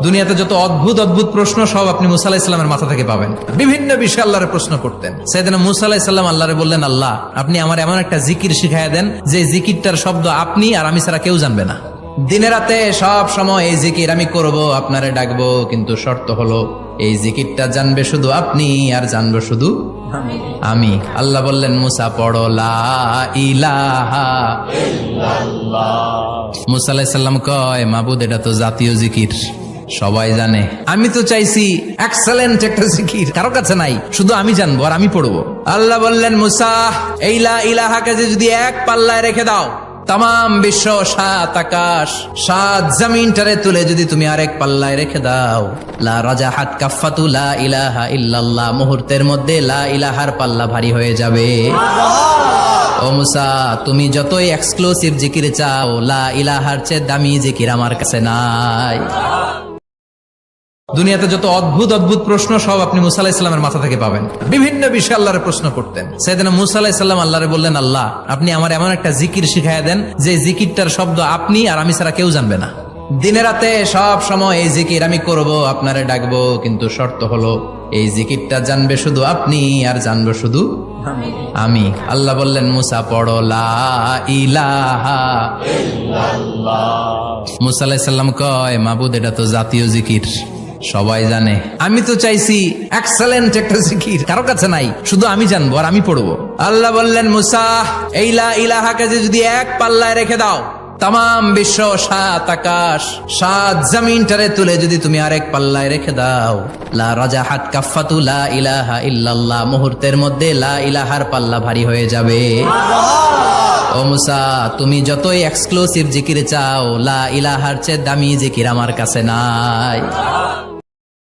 দুনিয়াতে যত অদ্ভুত অদ্ভুত প্রশ্ন সব আপনি মুসা আলাহিস সাল্লামের মাথা থেকে পাবেন। বিভিন্ন বিষয়ে আল্লাহরে প্রশ্ন করতেন। সাইয়েদনা মুসা আলাহিস সাল্লাম আল্লাহরে বললেন, আল্লাহ আপনি আমার এমন একটা জিকির শিখাইয়া দেন যে জিকিরটার শব্দ আপনি আর আমি ছাড়া কেউ জানবে না। দিনে রাতে সব সময় এই জিকির আমি করব, আপনারে ডাকবো, কিন্তু শর্ত হলো এই জিকিরটা জানবে শুধু আপনি আর জানবো শুধু আমি। আল্লাহ বললেন, মুসা পড়ো লা ইলাহা ইল্লাল্লাহ। মুসা আলাইহিস সালাম কয়, মাবুদ এটা তো জাতীয় জিকির, সবাই জানে। আমি তো চাইছি এক্সেলেন্ট একটা জিকির, কারো কাছে নাই, শুধু আমি জানবো আর আমি পড়বো। আল্লাহ বললেন, মুসা এই লা ইলাহাকে যদি এক পাল্লায় রেখে দাও, তাম বিশ্ব, সাত আকাশ, সাত জমিনটারে তুলে যদি তুমি আরেক পাল্লায় রেখে দাও, লা রাজাহাত কাফাতু লা ইলাহা ইল্লাল্লাহ, মুহূর্তের মধ্যে লা ইলাহার পাল্লা ভারী হয়ে যাবে। ও মুসা, তুমি যতই এক্সক্লুসিভ জিকির চাও, লা ইলাহার চেয়ে দামি জিকির আমার কাছে নাই। দুনিয়াতে যত অদ্ভুত অদ্ভুত প্রশ্ন সব আপনি মুসা আলাহিস সাল্লামের মাথা থেকে পাবেন। বিভিন্ন বিষয়ে আল্লাহরে প্রশ্ন করতেন। সাইয়েদনা মুসা আলাহিস সাল্লাম আল্লাহরে বললেন, আল্লাহ আপনি আমার এমন একটা জিকির শিখাইয়া দেন যে জিকিরটার শব্দ আপনি আর আমি ছাড়া কেউ জানবে না। দিনে রাতে সব সময় এই জিকির আমি করব, আপনারে ডাকবো, কিন্তু শর্ত হলো এই জিকিরটা জানবে শুধু আপনি আর জানবো শুধু আমি। আল্লাহ বললেন, মুসা পড়ো লা ইলাহা ইল্লাল্লাহ। মুসা আলাইহিস সালাম কয়, মাবুদ এটা তো জাতীয় জিকির, সবাই জানে। আমি তো চাইছি এক্সেলেন্ট একটা জিকির, কারো কাছে নাই, শুধু আমি জানবো আর আমি পড়বো। আল্লাহ বললেন, মুসা এই লা ইলাহাকে যদি এক পাল্লায় রেখে দাও, তাম বিশ্ব, সাত আকাশ, সাত জমিনটারে তুলে যদি তুমি আরেক পাল্লায় রেখে দাও, লা রাজাহাত কাফাতু লা ইলাহা ইল্লাল্লাহ, মুহূর্তের মধ্যে লা ইলাহার পাল্লা ভারী হয়ে যাবে। ও মুসা, তুমি যতই এক্সক্লুসিভ জিকির চাও, লা ইলাহার চেয়ে দামি জিকির আমার কাছে নাই।